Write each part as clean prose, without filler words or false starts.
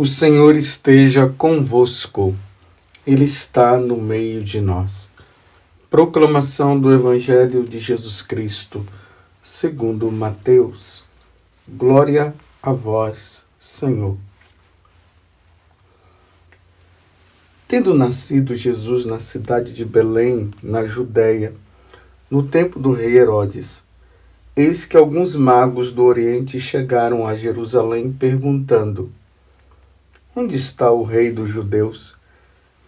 O Senhor esteja convosco, Ele está no meio de nós. Proclamação do Evangelho de Jesus Cristo, segundo Mateus. Glória a vós, Senhor. Tendo nascido Jesus na cidade de Belém, na Judéia, no tempo do rei Herodes, eis que alguns magos do Oriente chegaram a Jerusalém perguntando: onde está o rei dos judeus,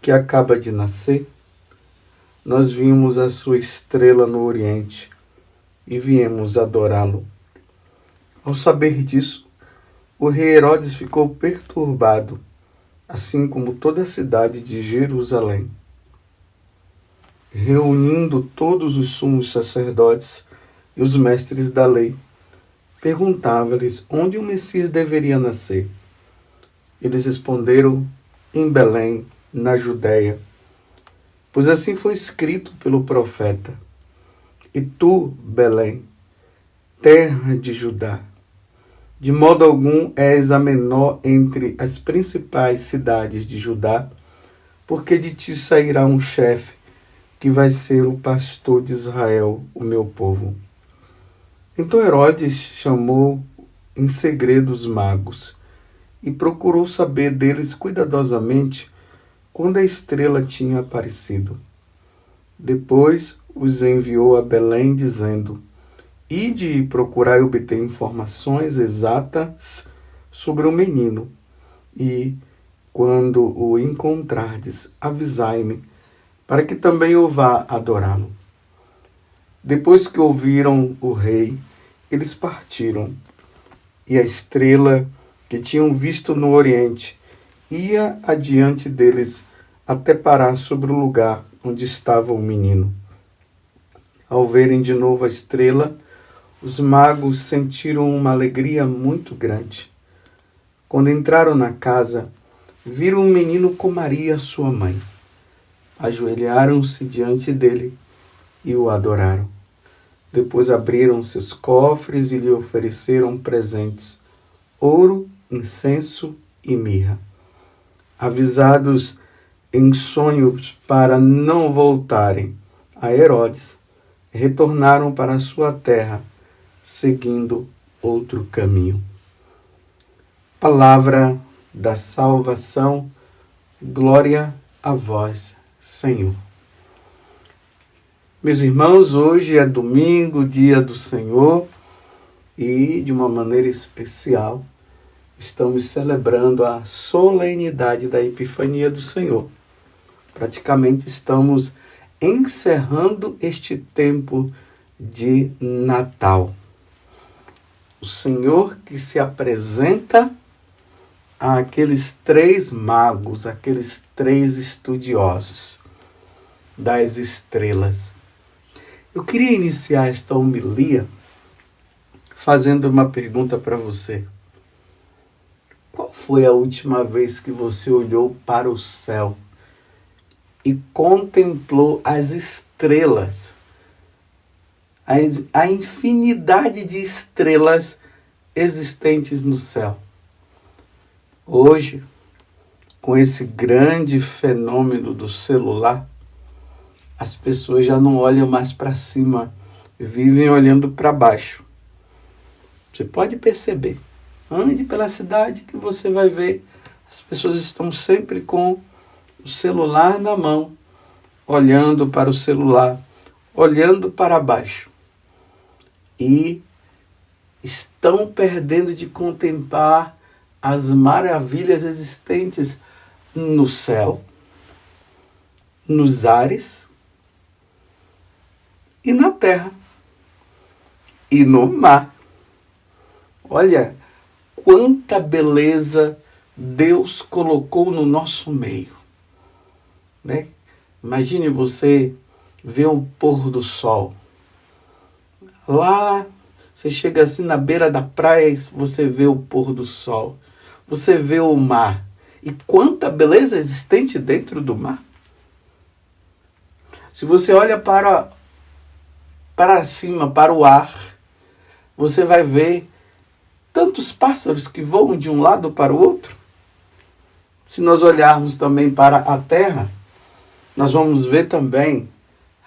que acaba de nascer? Nós vimos a sua estrela no Oriente e viemos adorá-lo. Ao saber disso, o rei Herodes ficou perturbado, assim como toda a cidade de Jerusalém. Reunindo todos os sumos sacerdotes e os mestres da lei, perguntava-lhes onde o Messias deveria nascer. Eles responderam: em Belém, na Judéia, pois assim foi escrito pelo profeta: e tu, Belém, terra de Judá, de modo algum és a menor entre as principais cidades de Judá, porque de ti sairá um chefe, que vai ser o pastor de Israel, o meu povo. Então Herodes chamou em segredo os magos e procurou saber deles cuidadosamente quando a estrela tinha aparecido. Depois os enviou a Belém, dizendo: ide e procurai obter informações exatas sobre o menino, e, quando o encontrardes, avisai-me, para que também eu vá adorá-lo. Depois que ouviram o rei, eles partiram, e a estrela que tinham visto no Oriente ia adiante deles até parar sobre o lugar onde estava o menino. Ao verem de novo a estrela, os magos sentiram uma alegria muito grande. Quando entraram na casa, viram um menino com Maria, sua mãe. Ajoelharam-se diante dele e o adoraram. Depois abriram seus cofres e lhe ofereceram presentes: ouro, incenso e mirra. Avisados em sonhos para não voltarem a Herodes, retornaram para a sua terra, seguindo outro caminho. Palavra da salvação, glória a vós, Senhor. Meus irmãos, hoje é domingo, dia do Senhor, e de uma maneira especial estamos celebrando a solenidade da Epifania do Senhor. Praticamente estamos encerrando este tempo de Natal. O Senhor que se apresenta àqueles três magos, aqueles três estudiosos das estrelas. Eu queria iniciar esta homilia fazendo uma pergunta para você. Qual foi a última vez que você olhou para o céu e contemplou as estrelas, a infinidade de estrelas existentes no céu? Hoje, com esse grande fenômeno do celular, as pessoas já não olham mais para cima, vivem olhando para baixo. Você pode perceber. Ande pela cidade que você vai ver, as pessoas estão sempre com o celular na mão, olhando para o celular, olhando para baixo. E estão perdendo de contemplar as maravilhas existentes no céu, nos ares e na terra e no mar. Olha quanta beleza Deus colocou no nosso meio, né? Imagine você ver o pôr do sol. Lá, você chega assim na beira da praia, você vê o pôr do sol. Você vê o mar. E quanta beleza existente dentro do mar. Se você olha para cima, para o ar, você vai ver tantos pássaros que voam de um lado para o outro. Se nós olharmos também para a terra, nós vamos ver também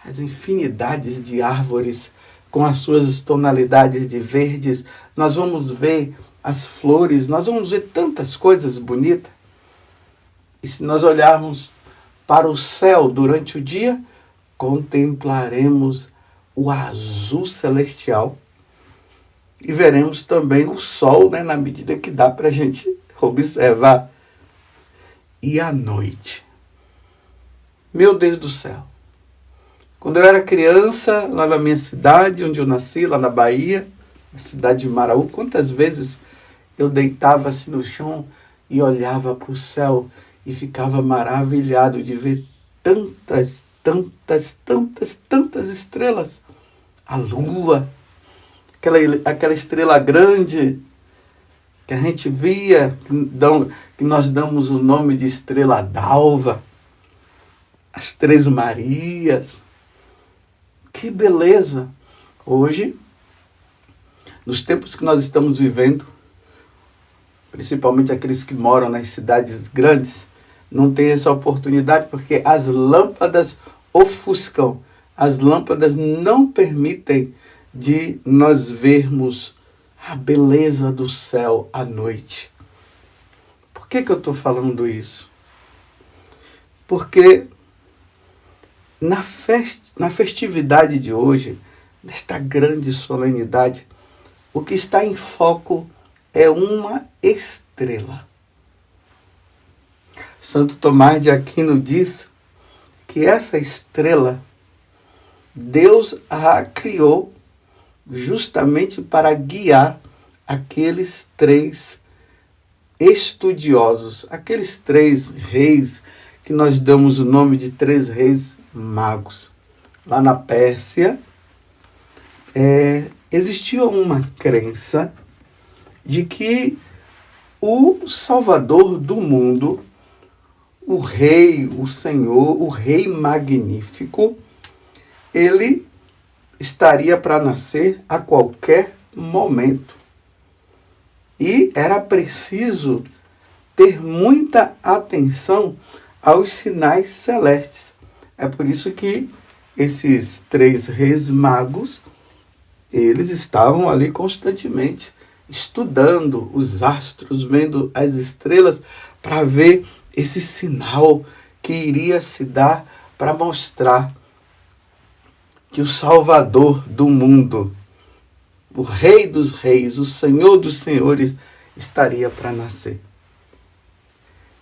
as infinidades de árvores com as suas tonalidades de verdes. Nós vamos ver as flores, nós vamos ver tantas coisas bonitas. E se nós olharmos para o céu durante o dia, contemplaremos o azul celestial e veremos também o sol, né, na medida que dá para a gente observar. E à noite, meu Deus do céu, quando eu era criança, lá na minha cidade, onde eu nasci, lá na Bahia, na cidade de Maraú, quantas vezes eu deitava assim no chão e olhava para o céu e ficava maravilhado de ver tantas estrelas. A lua, aquela estrela grande que a gente via, que nós damos o nome de estrela d'alva, as Três Marias. Que beleza! Hoje, nos tempos que nós estamos vivendo, principalmente aqueles que moram nas cidades grandes, não tem essa oportunidade porque as lâmpadas ofuscam, as lâmpadas não permitem de nós vermos a beleza do céu à noite. Por que eu estou falando isso? Porque na festividade de hoje, nesta grande solenidade, o que está em foco é uma estrela. Santo Tomás de Aquino diz que essa estrela, Deus a criou justamente para guiar aqueles três estudiosos, aqueles três reis que nós damos o nome de três reis magos. Lá na Pérsia, existia uma crença de que o Salvador do mundo, o Rei, o Senhor, o Rei Magnífico, ele estaria para nascer a qualquer momento. E era preciso ter muita atenção aos sinais celestes. É por isso que esses três reis magos, eles estavam ali constantemente estudando os astros, vendo as estrelas, para ver esse sinal que iria se dar para mostrar que o Salvador do mundo, o Rei dos Reis, o Senhor dos Senhores, estaria para nascer.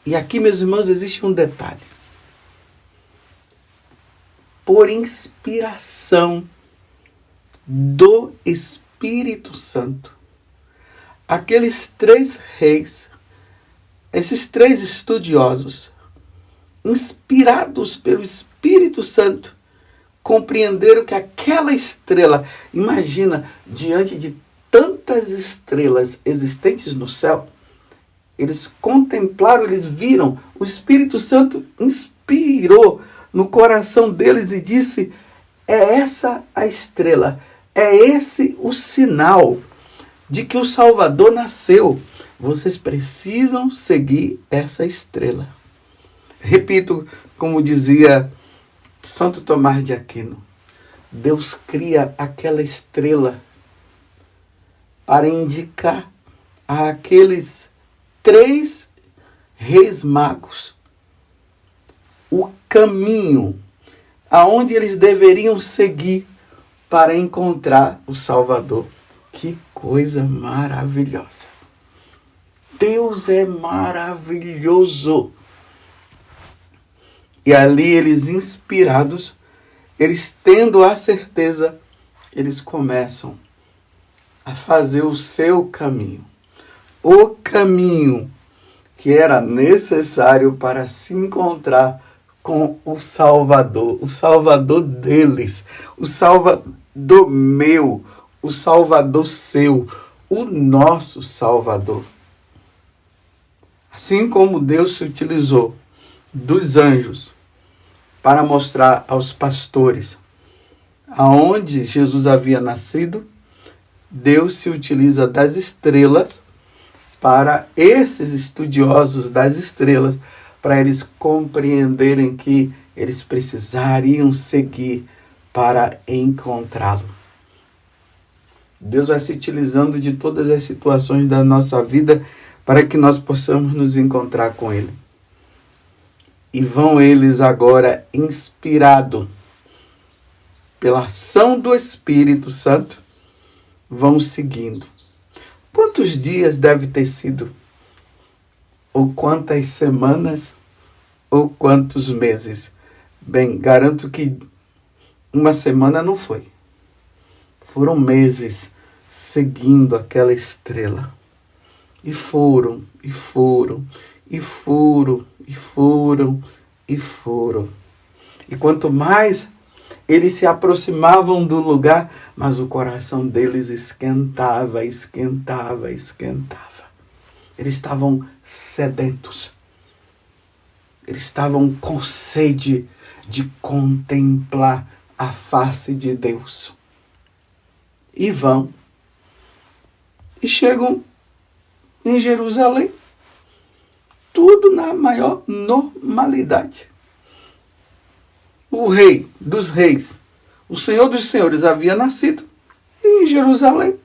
E aqui, meus irmãos, existe um detalhe. Por inspiração do Espírito Santo, aqueles três reis, esses três estudiosos, inspirados pelo Espírito Santo, compreenderam que aquela estrela, imagina, diante de tantas estrelas existentes no céu, eles contemplaram, eles viram, o Espírito Santo inspirou no coração deles e disse: é essa a estrela, é esse o sinal de que o Salvador nasceu. Vocês precisam seguir essa estrela. Repito, como dizia Santo Tomás de Aquino, Deus cria aquela estrela para indicar àqueles três reis magos o caminho aonde eles deveriam seguir para encontrar o Salvador. Que coisa maravilhosa! Deus é maravilhoso! E ali eles inspirados, eles tendo a certeza, eles começam a fazer o seu caminho. O caminho que era necessário para se encontrar com o Salvador deles, o Salvador meu, o Salvador seu, o nosso Salvador. Assim como Deus se utilizou dos anjos para mostrar aos pastores aonde Jesus havia nascido, Deus se utiliza das estrelas para esses estudiosos das estrelas, para eles compreenderem que eles precisariam seguir para encontrá-lo. Deus vai se utilizando de todas as situações da nossa vida para que nós possamos nos encontrar com Ele. E vão eles agora, inspirados pela ação do Espírito Santo, vão seguindo. Quantos dias deve ter sido? Ou quantas semanas? Ou quantos meses? Bem, garanto que uma semana não foi. Foram meses seguindo aquela estrela. E foram, e foram, e foram, e foram, e foram. E quanto mais eles se aproximavam do lugar, mas o coração deles esquentava, esquentava, esquentava. Eles estavam sedentos. Eles estavam com sede de contemplar a face de Deus. E vão. E chegam em Jerusalém. Tudo na maior normalidade. O rei dos reis, o Senhor dos senhores havia nascido em Jerusalém.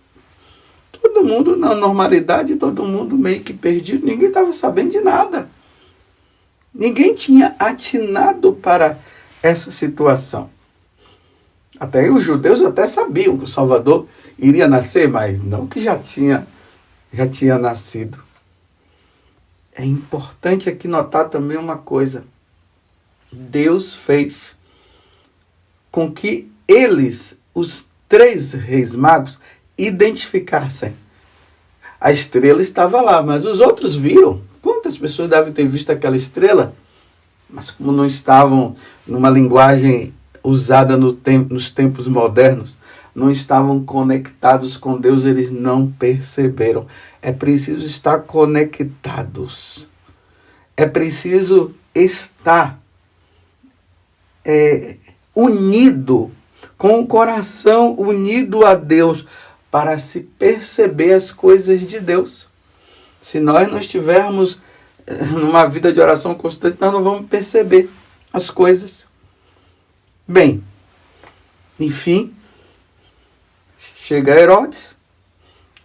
Todo mundo na normalidade, todo mundo meio que perdido. Ninguém estava sabendo de nada. Ninguém tinha atinado para essa situação. Até os judeus até sabiam que o Salvador iria nascer, mas não que já tinha nascido. É importante aqui notar também uma coisa. Deus fez com que eles, os 3 reis magos, identificassem. A estrela estava lá, mas os outros viram. Quantas pessoas devem ter visto aquela estrela? Mas como não estavam numa linguagem usada nos tempos modernos, não estavam conectados com Deus, eles não perceberam. É preciso estar conectados. É preciso estar unido, com o coração unido a Deus, para se perceber as coisas de Deus. Se nós não estivermos numa vida de oração constante, nós não vamos perceber as coisas. Bem, enfim, chega Herodes.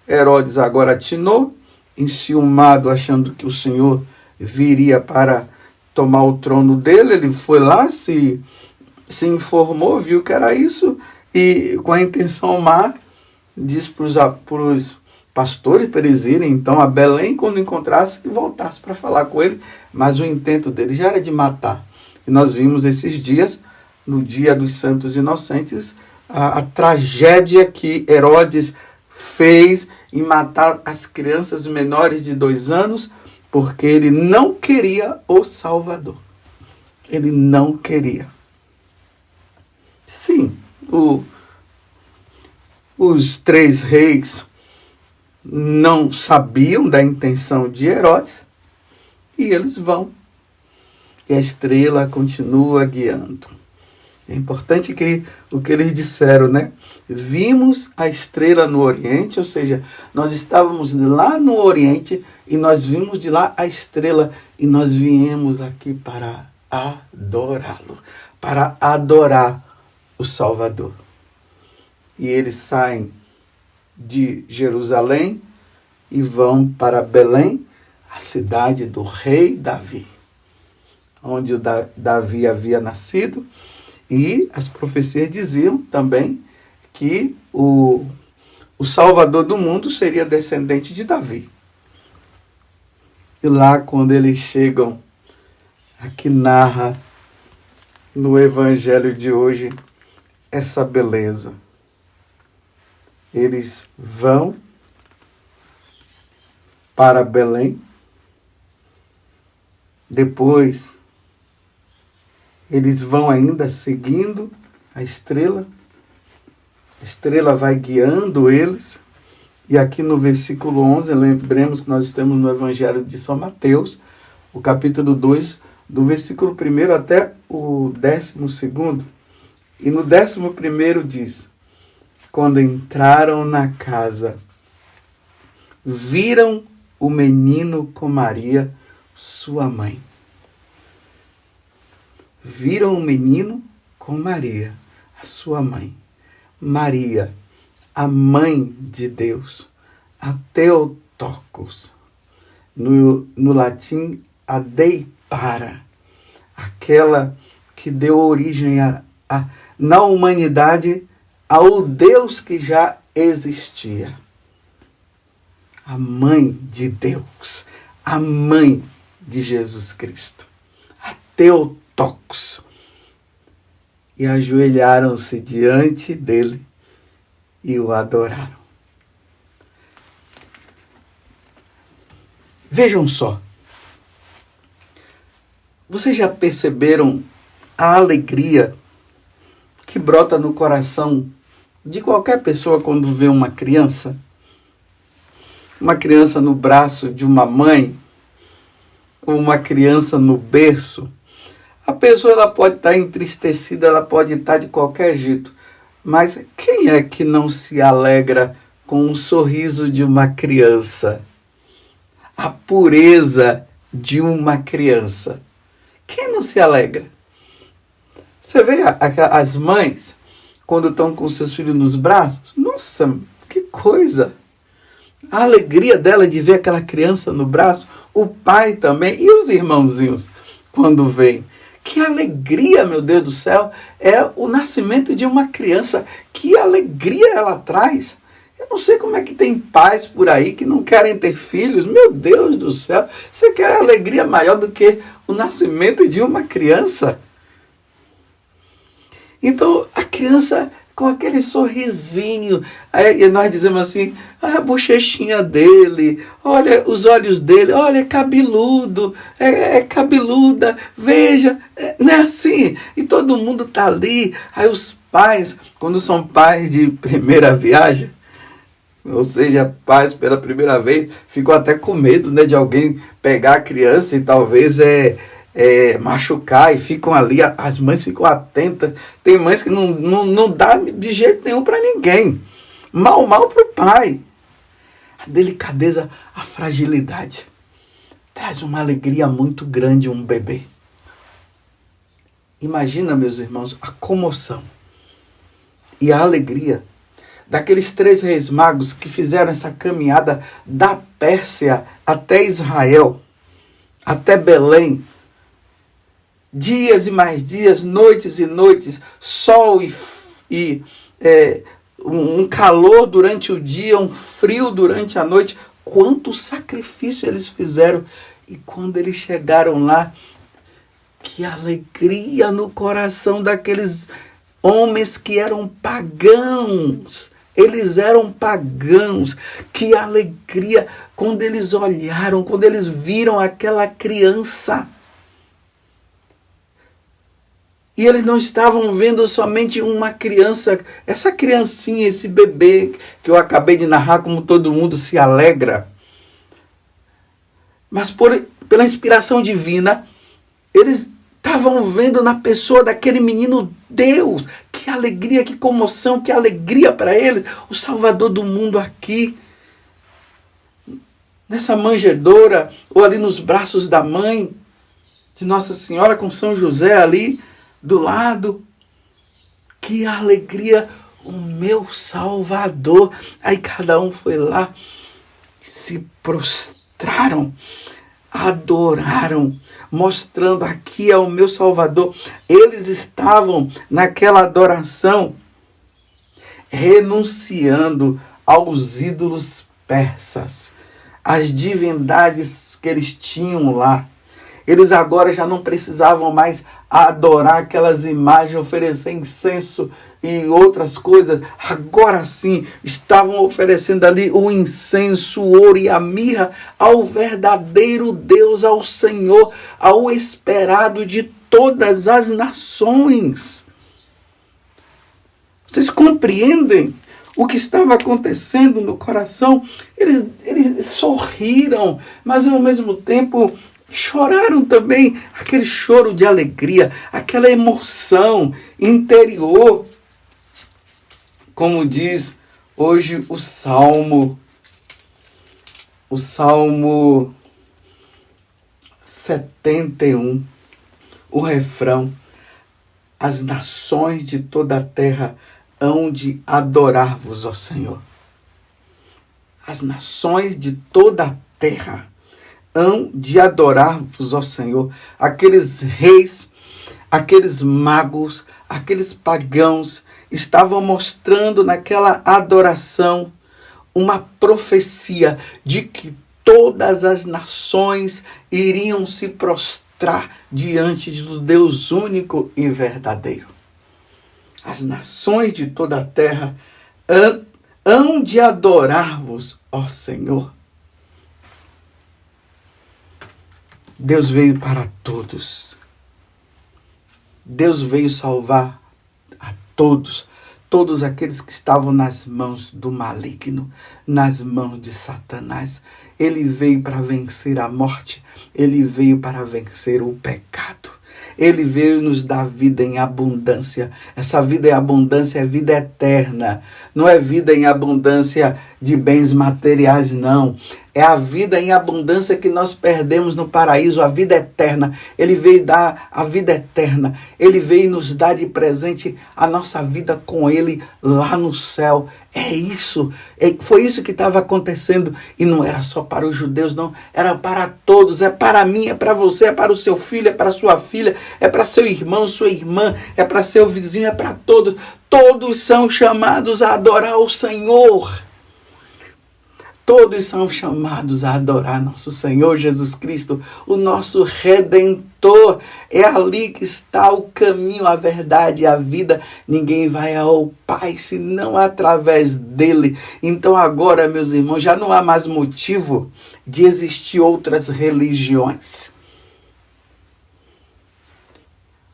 Herodes agora atinou, enciumado, achando que o Senhor viria para tomar o trono dele. Ele foi lá, se informou, viu que era isso, e com a intenção má, disse para os pastores para eles irem então a Belém, quando encontrasse, e voltasse para falar com ele, mas o intento dele já era de matar. E nós vimos esses dias, no dia dos Santos Inocentes, a tragédia que Herodes fez em matar as crianças menores de 2 anos, porque ele não queria o Salvador. Ele não queria. Sim, os 3 reis não sabiam da intenção de Herodes e eles vão. E a estrela continua guiando. É importante que o que eles disseram, né? Vimos a estrela no Oriente, ou seja, nós estávamos lá no Oriente e nós vimos de lá a estrela e nós viemos aqui para adorá-lo, para adorar o Salvador. E eles saem de Jerusalém e vão para Belém, a cidade do rei Davi, onde o Davi havia nascido. E as profecias diziam também que o Salvador do mundo seria descendente de Davi. E lá, quando eles chegam, aqui narra no Evangelho de hoje essa beleza. Eles vão para Belém, depois eles vão ainda seguindo a estrela vai guiando eles, e aqui no versículo 11, lembremos que nós estamos no Evangelho de São Mateus, o capítulo 2, do versículo 1 até o 12º, e no 11º diz: quando entraram na casa, viram o menino com Maria, sua mãe. Viram o menino com Maria, a sua mãe. Maria, a mãe de Deus, a Theotokos. No latim, a Dei Para, aquela que deu origem na humanidade ao Deus que já existia. A mãe de Deus, a mãe de Jesus Cristo, a Theotokos. E ajoelharam-se diante dele e o adoraram. Vejam só. Vocês já perceberam a alegria que brota no coração de qualquer pessoa quando vê uma criança? Uma criança no braço de uma mãe, ou uma criança no berço. A pessoa ela pode estar entristecida, ela pode estar de qualquer jeito. Mas quem é que não se alegra com o sorriso de uma criança? A pureza de uma criança. Quem não se alegra? Você vê as mães, quando estão com seus filhos nos braços? Nossa, que coisa! A alegria dela de ver aquela criança no braço, o pai também, e os irmãozinhos, quando vêm. Que alegria, meu Deus do céu, é o nascimento de uma criança. Que alegria ela traz. Eu não sei como é que tem pais por aí que não querem ter filhos. Meu Deus do céu, você quer alegria maior do que o nascimento de uma criança? Então, a criança com aquele sorrisinho, e nós dizemos assim, a bochechinha dele, olha os olhos dele, olha, é cabeludo, é cabeluda, veja, não é assim? E todo mundo está ali. Aí os pais, quando são pais de primeira viagem, ou seja, pais pela primeira vez, ficam até com medo, né, de alguém pegar a criança e talvez machucar, e ficam ali, as mães ficam atentas. Tem mães que não dá de jeito nenhum para ninguém, mal para o pai. A delicadeza, a fragilidade traz uma alegria muito grande um bebê. Imagina, meus irmãos, a comoção e a alegria daqueles 3 reis magos que fizeram essa caminhada da Pérsia até Israel, até Belém. Dias e mais dias, noites e noites, sol e um calor durante o dia, um frio durante a noite. Quanto sacrifício eles fizeram. E quando eles chegaram lá, que alegria no coração daqueles homens que eram pagãos. Eles eram pagãos. Que alegria quando eles olharam, quando eles viram aquela criança. E eles não estavam vendo somente uma criança, essa criancinha, esse bebê que eu acabei de narrar, como todo mundo se alegra. Mas pela inspiração divina, eles estavam vendo na pessoa daquele menino Deus. Que alegria, que comoção, que alegria para eles. O Salvador do mundo aqui, nessa manjedoura, ou ali nos braços da mãe de Nossa Senhora com São José ali do lado. Que alegria, o meu Salvador. Aí cada um foi lá, se prostraram, adoraram, mostrando: aqui é o meu Salvador. Eles estavam naquela adoração, renunciando aos ídolos persas, às divindades que eles tinham lá. Eles agora já não precisavam mais adorar aquelas imagens, oferecer incenso e outras coisas. Agora sim, estavam oferecendo ali o incenso, o ouro e a mirra ao verdadeiro Deus, ao Senhor, ao esperado de todas as nações. Vocês compreendem o que estava acontecendo no coração? Eles sorriram, mas ao mesmo tempo choraram também, aquele choro de alegria, aquela emoção interior. Como diz hoje o Salmo o Salmo 71, o refrão: as nações de toda a terra hão de adorar-vos, ó Senhor. As nações de toda a terra hão de adorar-vos, ó Senhor. Aqueles reis, aqueles magos, aqueles pagãos estavam mostrando naquela adoração uma profecia de que todas as nações iriam se prostrar diante do Deus único e verdadeiro. As nações de toda a terra hão de adorar-vos, ó Senhor. Deus veio para todos. Deus veio salvar a todos. Todos aqueles que estavam nas mãos do maligno, nas mãos de Satanás. Ele veio para vencer a morte. Ele veio para vencer o pecado. Ele veio nos dar vida em abundância. Essa vida em abundância é vida eterna. Não é vida em abundância de bens materiais, não. É a vida em abundância que nós perdemos no paraíso, a vida eterna. Ele veio dar a vida eterna. Ele veio nos dar de presente a nossa vida com Ele lá no céu. É isso. Foi isso que estava acontecendo. E não era só para os judeus, não. Era para todos. É para mim, é para você, é para o seu filho, é para a sua filha, é para seu irmão, sua irmã, é para seu vizinho, é para todos. Todos são chamados a adorar o Senhor. Todos são chamados a adorar nosso Senhor Jesus Cristo, o nosso Redentor. É ali que está o caminho, a verdade e a vida. Ninguém vai ao Pai senão através dele. Então agora, meus irmãos, já não há mais motivo de existir outras religiões.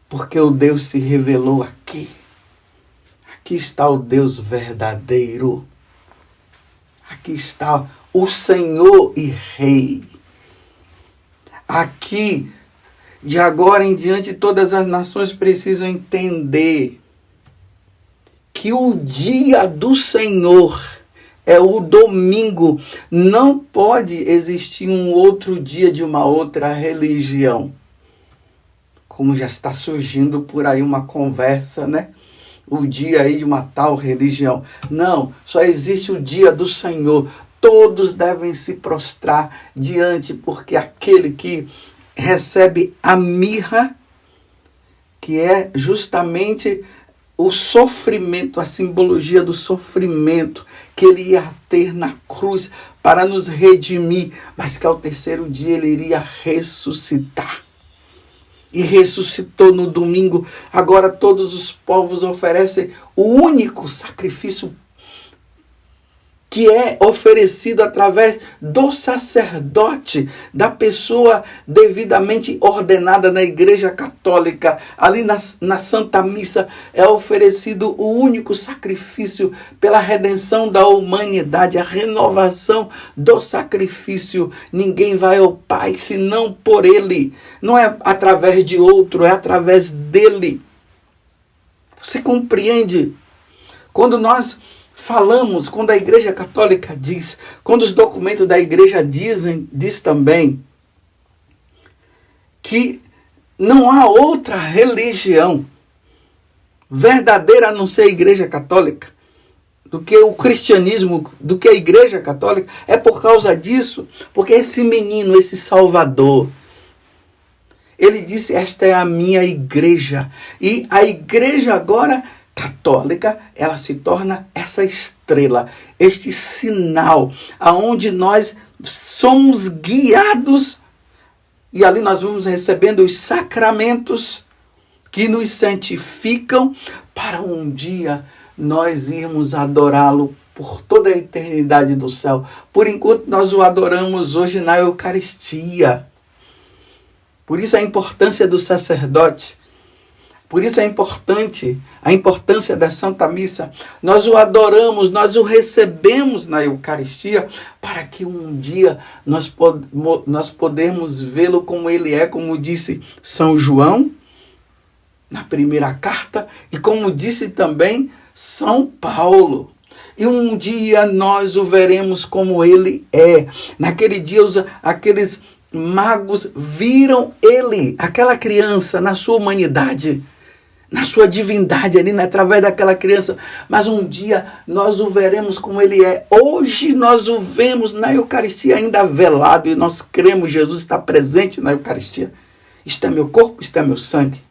Porque o Deus se revelou aqui. Aqui está o Deus verdadeiro. Aqui está o Senhor e Rei. Aqui, de agora em diante, todas as nações precisam entender que o dia do Senhor é o domingo. Não pode existir um outro dia de uma outra religião. Como já está surgindo por aí uma conversa, né? O dia aí de uma tal religião. Não, só existe o dia do Senhor. Todos devem se prostrar diante, porque aquele que recebe a mirra, que é justamente o sofrimento, a simbologia do sofrimento que ele ia ter na cruz para nos redimir, mas que ao terceiro dia ele iria ressuscitar. E ressuscitou no domingo. Agora todos os povos oferecem o único sacrifício que é oferecido através do sacerdote, da pessoa devidamente ordenada na Igreja Católica. Ali na Santa Missa é oferecido o único sacrifício pela redenção da humanidade, a renovação do sacrifício. Ninguém vai ao Pai senão por Ele. Não é através de outro, é através dele. Você compreende? Quando nós falamos, quando a Igreja Católica diz, quando os documentos da Igreja diz também que não há outra religião verdadeira a não ser a Igreja Católica, do que o cristianismo, do que a Igreja Católica, é por causa disso, porque esse menino, esse Salvador, ele disse: esta é a minha igreja. E a igreja agora católica, ela se torna essa estrela, este sinal, aonde nós somos guiados e ali nós vamos recebendo os sacramentos que nos santificam para um dia nós irmos adorá-lo por toda a eternidade do céu. Por enquanto nós o adoramos hoje na Eucaristia. Por isso a importância do sacerdote. Por isso é importante a importância da Santa Missa. Nós o adoramos, nós o recebemos na Eucaristia para que um dia nós podemos vê-lo como ele é, como disse São João na primeira carta e como disse também São Paulo. E um dia nós o veremos como ele é. Naquele dia, aqueles magos viram ele, aquela criança, na sua humanidade, na sua divindade ali, através daquela criança. Mas um dia nós o veremos como ele é. Hoje nós o vemos na Eucaristia ainda velado e nós cremos Jesus está presente na Eucaristia. Isto é meu corpo, isto é meu sangue.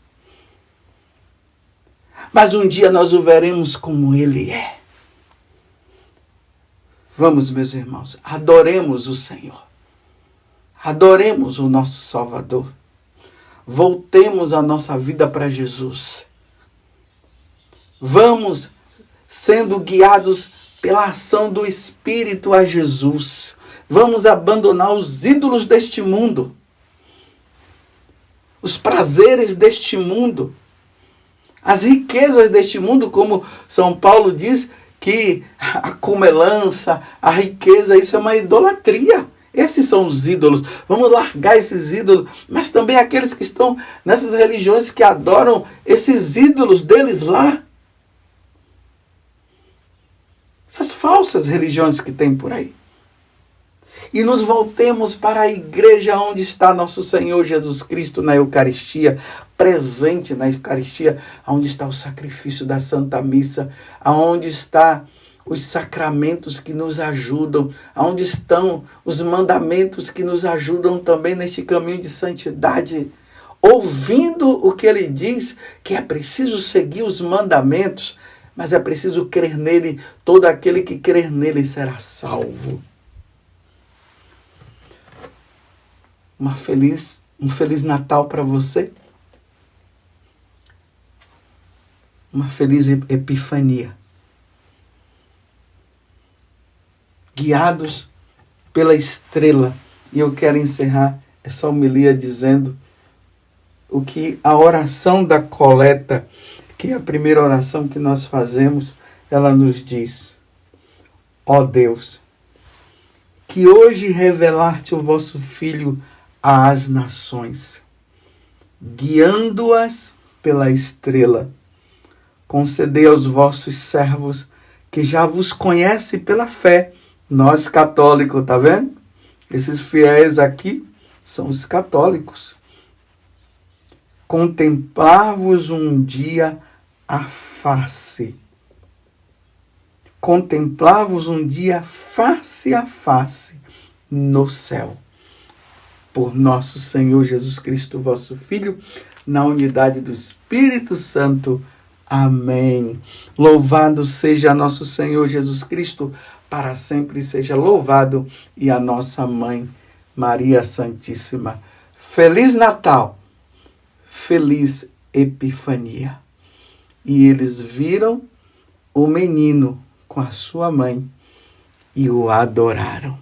Mas um dia nós o veremos como ele é. Vamos, meus irmãos, adoremos o Senhor. Adoremos o nosso Salvador. Voltemos a nossa vida para Jesus. Vamos sendo guiados pela ação do Espírito a Jesus. Vamos abandonar os ídolos deste mundo, os prazeres deste mundo, as riquezas deste mundo, como São Paulo diz, que a comelança, a riqueza, isso é uma idolatria. Esses são os ídolos. Vamos largar esses ídolos, mas também aqueles que estão nessas religiões que adoram esses ídolos deles lá. Essas falsas religiões que tem por aí. E nos voltemos para a igreja onde está nosso Senhor Jesus Cristo na Eucaristia, presente na Eucaristia, onde está o sacrifício da Santa Missa, onde está os sacramentos que nos ajudam, onde estão os mandamentos que nos ajudam também neste caminho de santidade. Ouvindo o que ele diz, que é preciso seguir os mandamentos, mas é preciso crer nele. Todo aquele que crer nele será salvo. Um feliz Natal para você. Uma feliz Epifania. Guiados pela estrela. E eu quero encerrar essa homilia dizendo o que a oração da coleta, que é a primeira oração que nós fazemos, ela nos diz: ó Deus, que hoje revelaste o vosso Filho às nações, guiando-as pela estrela, concedei aos vossos servos que já vos conhecem pela fé. Nós católicos, tá vendo? Esses fiéis aqui são os católicos. Contemplar-vos um dia a face. Contemplar-vos um dia face a face no céu. Por nosso Senhor Jesus Cristo, vosso Filho, na unidade do Espírito Santo. Amém. Louvado seja nosso Senhor Jesus Cristo, para sempre seja louvado, e a nossa Mãe, Maria Santíssima. Feliz Natal, feliz Epifania. E eles viram o menino com a sua mãe e o adoraram.